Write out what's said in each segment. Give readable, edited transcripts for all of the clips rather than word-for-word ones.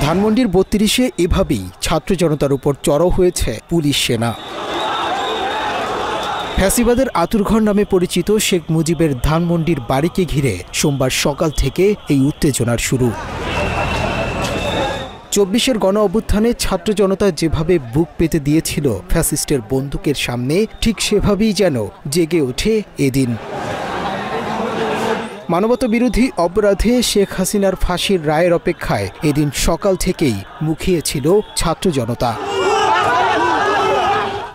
ধানমন্ডির ৩২-এ এভাবেই ছাত্র জনতার উপর চড়াও হয়েছে পুলিশ সেনা। ফ্যাসিবাদের আতুরঘর নামে পরিচিত শেখ মুজিবের ধানমন্ডির বাড়িকে ঘিরে সোমবার সকাল থেকে এই উত্তেজনার শুরু। ২৪-এর গণ অভ্যুত্থানে ছাত্র জনতা যেভাবে বুক পেতে দিয়েছিল ফ্যাসিস্টের বন্দুকের সামনে, ঠিক সেভাবেই যেন জেগে ওঠে এদিন। মানবতা বিরোধী অপরাধে শেখ হাসিনার ফাঁসির রায়ের অপেক্ষায় এদিন সকাল থেকেই মুখিয়েছিল ছাত্র জনতা।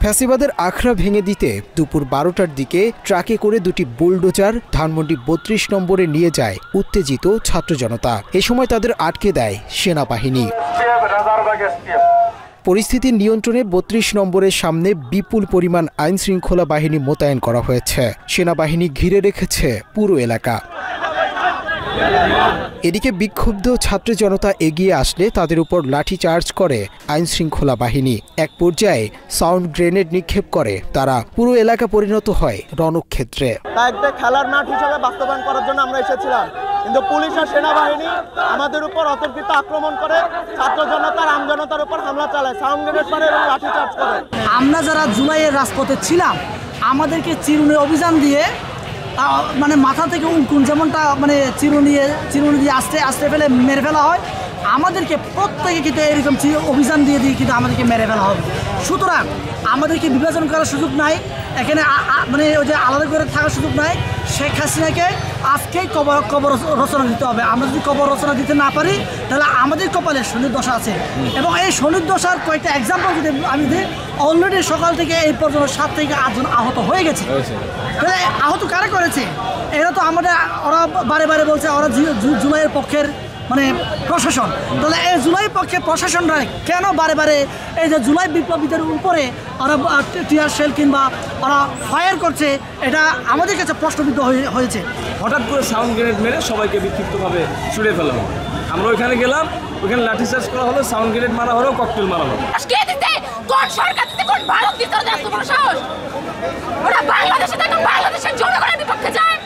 ফ্যাসিবাদের আখড়া ভেঙে দিতে দুপুর ১২টার দিকে ট্রাকে করে দুটি বুলডোজার ধানমন্ডি ৩২ নম্বরে নিয়ে যায় উত্তেজিত ছাত্র জনতা। এ সময় তাদের আটকে দেয় সেনাবাহিনী। পরিস্থিতি নিয়ন্ত্রণে ৩২ নম্বরের সামনে বিপুল পরিমাণ আইন শৃঙ্খলা বাহিনী মোতায়েন করা হয়েছে। সেনাবাহিনী ঘিরে রেখেছে পুরো এলাকা। এদিকে বিক্ষুব্ধ ছাত্র জনতা এগিয়ে আসলে তাদের উপর লাঠিচার্জ করে আইন শৃঙ্খলা বাহিনী। এক পর্যায়ে সাউন্ড গ্রেনেড নিক্ষেপ করে তারা। পুরো এলাকা পরিণত হয় রণক্ষেত্রে। একটা খেলার মাঠ হিসেবে বাস্তবায়ন করার জন্য আমরা এসেছিলাম, কিন্তু পুলিশ আর সেনাবাহিনী আমাদের উপর অতর্কিত আক্রমণ করে ছাত্র জনতার আমজনতার উপর হামলা চালায়, সাউন্ড গ্রেনেড মারে এবং লাঠিচার্জ করে। আমরা যারা জুলাইয়ের রাজপথে ছিলাম, আমাদেরকে চিরুনি অভিযান দিয়ে মানে মাথা থেকে উনকুন যেমনটা মানে চিরুনি দিয়ে আস্তে আস্তে ফেলে মেরে ফেলা হয়, আমাদেরকে প্রত্যেকে কিন্তু এরকম অভিযান দিয়ে কিন্তু আমাদেরকে মেরে ফেলা হবে। সুতরাং আমাদেরকে বিভাজন করার সুযোগ নাই, এখানে মানে ওই যে আলাদা করে থাকার সুযোগ নাই। শেখ হাসিনাকে আজকেই কবর রচনা দিতে হবে। আমরা যদি কবর রচনা দিতে না পারি, তাহলে আমাদের কপালে শনির দশা আছে। এবং এই শনির দশার কয়েকটা এক্সাম্পল যদি আমি দিই, অলরেডি সকাল থেকে এই পর্যন্ত 7 থেকে 8 জন আহত হয়ে গেছে। তাহলে আহত কারা করেছে? এরা তো আমাদের, ওরা বারে বারে বলছে ওরা জুলাইয়ের পক্ষের মানে প্রশাসন। তাহলে এই জুলাই পক্ষে প্রশাসনরা কেন বারে বারে এই যে জুলাই বিপ্লবীদের উপরে ওরা টিয়ার শেল কিংবা ওরা ফায়ার করছে, এটা আমাদের কাছে প্রশ্নবিদ্ধ হয়েছে। হঠাৎ করে সাউন্ড গ্রেনেড মেরে সবাইকে বিক্ষিপ্তভাবে ছুড়ে ফেলা হলো। আমরা ওইখানে গেলাম, ওইখানে লাঠিচার্জ করা হলো, সাউন্ড গ্রেনেড মারা হলো, ককটেল মারা হলো। কোন সরকার দিতে, কোন ভারত দিতে এত বড় সাহস? ওরা বাংলাদেশে দেখো, বাংলাদেশের জনগণের বিপক্ষে যায়।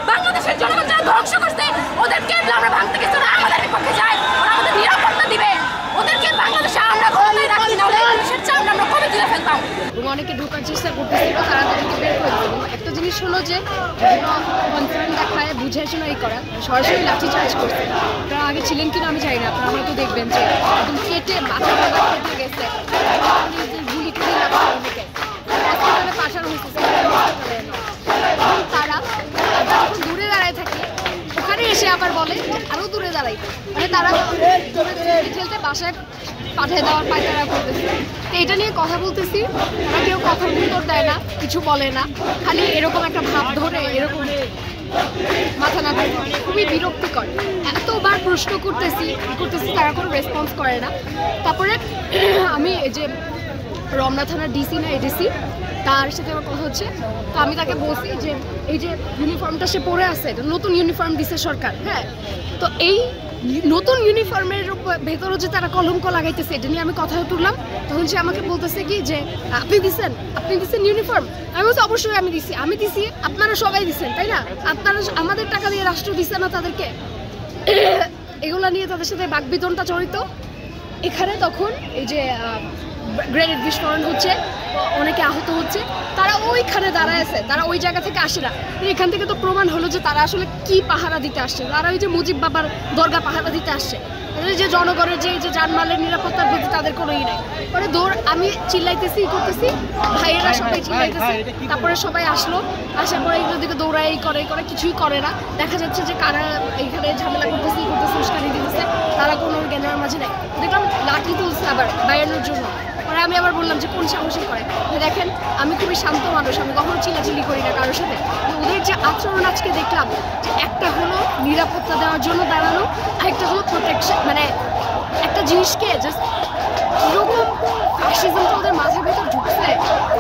বাংলাদেশের জনগণ যারা ধ্বংস করছে ওদেরকে আমরা ভাঙতে গেছি, ওরা আমাদের বিপক্ষে যায়। ওরা আমাদের নিরাপত্তা দিবে, ওদেরকে বাংলাদেশে আমরা ক্ষমতায় রাখি না হলে দেশের চাপ আমরা কবে তুলে ফেলতাম। এবং অনেকে ঢোকার চেষ্টা করতেছিল, তারা তাদেরকে বের করে দিল। একটা জিনিস হলো যে কনসার্ন দেখায় বুঝে শুনে এই করা, সরাসরি লাঠিচার্জ করছে। আপনারা আগে ছিলেন কিনা আমি জানি না, আপনারা হয়তো দেখবেন যে একদম কেটে মাথা কেটে গেছে, গুলি টুলি লাগা অনেকে হসপিটালে পাঠানো হয়েছে। তারা যখন দূরে দাঁড়ায় থাকে, ওখানে এসে আবার বলে আরও দূরে দাঁড়াইতে, মানে তারা ঠেলতে বাসায় পাঠিয়ে দেওয়ার পায়তারা করতেছে। তো এটা নিয়ে কথা বলতেছি, ওরা কেউ কথার উত্তর দেয় না, কিছু বলে না, খালি এরকম একটা ভাব ধরে এরকম মাথা না ধরে, খুবই বিরক্তিকর। এতবার প্রশ্ন করতেছি তারা কোনো রেসপন্স করে না। তারপরে আমি এই যে রমনা থানার ডিসি না এডিসি, তার সাথে আমার কথা হচ্ছে। তো আমি তাকে বলছি যে এই যে ইউনিফর্মটা সে পরে আছে, নতুন ইউনিফর্ম দিছে সরকার, হ্যাঁ, তো এই নতুন ইউনিফর্মের ভেতরে যে তারা কলঙ্ক লাগাইতেছে, এটা নিয়ে আমি কথা তুললাম। তখন সে আমাকে বলতেছে কি যে আপনি দিচ্ছেন ইউনিফর্ম? আমি বলছি অবশ্যই আমি দিছি, আপনারা সবাই দিচ্ছেন, তাই না? আপনারা আমাদের টাকা দিয়ে রাষ্ট্র দিচ্ছে না তাদেরকে। এগুলা নিয়ে তাদের সাথে বাকবিতণ্ডা জড়িত। এখানে তখন এই যে গ্রেনেড বিস্ফোরণ হচ্ছে, অনেকে আহত হচ্ছে, তারা ওইখানে দাঁড়ায় আছে, তারা ওই জায়গা থেকে আসে না। এখান থেকে তো প্রমাণ হলো যে তারা আসলে কি পাহারা দিতে আসছে। তারা ওই যে মুজিব বাবার দরগা পাহারা দিতে আসছে, যে জনগণের যে জানমালের নিরাপত্তার প্রতি তাদের কোনো ই নাই। পরে দৌড় আমি চিল্লাইতেছি করতেছি, ভাইয়েরা সবাই চিল্লাইতেছে। তারপরে সবাই আসলো, আসার পরে এগুলোর দিকে দৌড়াই করে কিছুই করে না। দেখা যাচ্ছে যে কারা এইখানে ঝামেলা করতেছে উস্কানি দিতেছে, তারা কোনো জ্ঞানের মাঝে নেই। দেখলাম লাঠি তুলছে আবার বাইরানোর জন্য। পরে আমি আবার বললাম যে কোন সাহসী করে। দেখেন আমি খুবই শান্ত মানুষ, আমি কখনো চিল্লাচিল্লি করি না কারোর সাথে। ওদের যে আচরণ আজকে দেখলাম, যে একটা হলো নিরাপত্তা দেওয়ার জন্য দাঁড়ানো, আরেকটা হলো প্রোটেকশন, মানে একটা জিনিসকে জাস্ট কীরকম ফ্যাসিজমটা ওদের মাথার ভেতর ঢুকছে,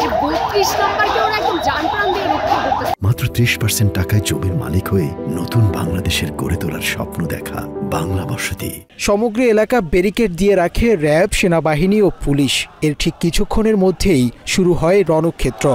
যে ৩২ নম্বরকে ওরা একদম জান প্রাণ দিয়ে রক্ষা করতেছে। মাত্র ৩০% টাকায় জমির মালিক হয়ে নতুন বাংলাদেশের গড়ে তোলার স্বপ্ন দেখা বাংলা বসতি। সমগ্র এলাকা ব্যারিকেড দিয়ে রাখে র্যাব, সেনাবাহিনী ও পুলিশ। এর ঠিক কিছুক্ষণের মধ্যেই শুরু হয় রণক্ষেত্র।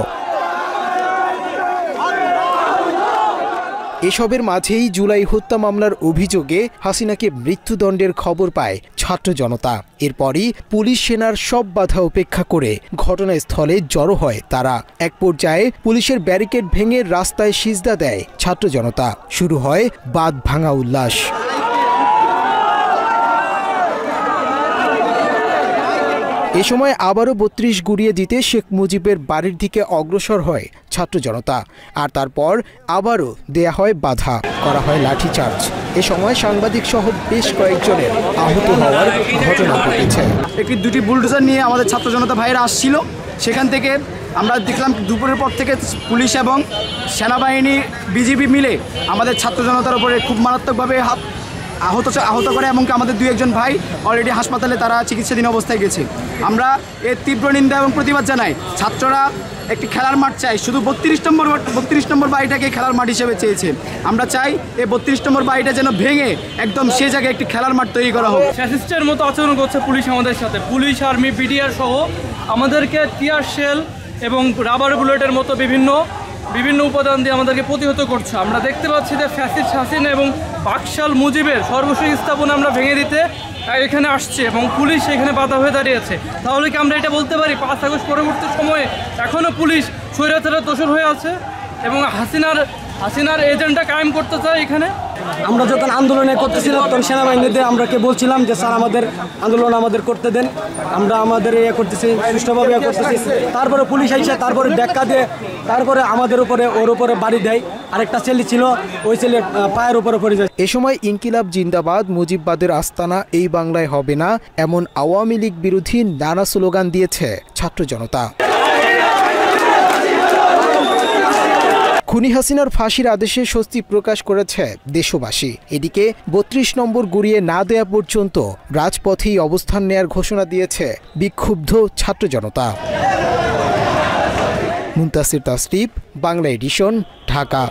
এসবের মাঝেই জুলাই হত্যা মামলার অভিযোগে হাসিনাকে মৃত্যুদণ্ডের খবর পায় ছাত্র জনতা। এরপরই পুলিশ সেনার সব বাধা উপেক্ষা করে ঘটনাস্থলে জড়ো হয় তারা। এক পর্যায়ে পুলিশের ব্যারিকেড ভেঙে রাস্তায় সিজদা দেয় ছাত্র জনতা। শুরু হয় বাঁধ ভাঙা উল্লাস। এ সময় আবারও ৩২ গুড়িয়ে দিতে শেখ মুজিবের বাড়ির দিকে অগ্রসর হয় ছাত্র জনতা। আর তারপর আবারও দেয়া হয় বাধা, করা হয় লাঠিচার্জ। এ সময় সাংবাদিক সহ বেশ কয়েকজনের আহত হওয়ার ঘটনা ঘটেছে। একটি দুটি বুলডোজার নিয়ে আমাদের ছাত্র জনতা ভাইয়েরা আসছিল, সেখান থেকে আমরা দেখলাম দুপুরের পর থেকে পুলিশ এবং সেনাবাহিনী বিজিবি মিলে আমাদের ছাত্র জনতার উপরে খুব মারাত্মকভাবে আহত করে এবং আমাদের ২-১ ভাই অলরেডি হাসপাতালে তারা চিকিৎসাধীন অবস্থায় গেছে। আমরা এর তীব্র নিন্দা এবং প্রতিবাদ জানাই। ছাত্ররা একটি খেলার মাঠ চাই, শুধু ৩২ নম্বর বাড়িটাকে খেলার মাঠ হিসেবে চেয়েছে। আমরা চাই এই ৩২ নম্বর বাড়িটা যেন ভেঙে একদম সে জায়গায় একটি খেলার মাঠ তৈরি করা হোক। ফ্যাসিস্টের মতো আচরণ করছে পুলিশ আমাদের সাথে। পুলিশ, আর্মি, বিডিআর সহ আমাদেরকে টিয়ার শেল এবং রাবার বুলেটের মতো বিভিন্ন উপাদান দিয়ে আমাদেরকে প্রতিহত করছে। আমরা দেখতে পাচ্ছি যে ফ্যাসিস্ট হাসিনা এবং বাকশাল মুজিবের সর্বশেষ স্থাপনা আমরা ভেঙে দিতে এখানে আসছে এবং পুলিশ এখানে বাধা হয়ে দাঁড়িয়েছে। তাহলে কি আমরা এটা বলতে পারি ৫ আগস্ট পরবর্তী সময়ে এখনও পুলিশ স্বৈরাচারের দোষর হয়ে আছে এবং হাসিনার এজেন্ডা কায়েম করতে চায় এখানে? আমরা যখন আন্দোলনে করতেছিলাম তখন সেনাবাহিনীতে আমরাকে বলছিলাম যে স্যার আমাদের আন্দোলন আমাদের করতে দেন, আমরা আমাদের করতেছি, সুষ্ঠুভাবে করতেছি। তারপরে পুলিশ আইসে তারপরে ধাক্কা দিয়ে তারপরে আমাদের উপরে ওর উপরে বাড়ি দেয়। আরেকটা ছেলে ছিল, ওই ছেলে পায়ের উপরে পড়ে যায়। এ সময় ইনকিলাব জিন্দাবাদ, মুজিববাদের আস্তানা এই বাংলায় হবে না, এমন আওয়ামী লীগ বিরোধী নানা স্লোগান দিয়েছে ছাত্র জনতা। খুনি হাসিনার ফাঁসির আদেশে স্বস্তি প্রকাশ করেছে দেশবাসী। এদিকে ৩২ নম্বর গুড়িয়ে না দেয়া পর্যন্ত রাজপথেই অবস্থান নেয়ার ঘোষণা দিয়েছে বিক্ষুব্ধ ছাত্র জনতা। মুনতাসির তাসরিফ, বাংলা এডিশন, ঢাকা।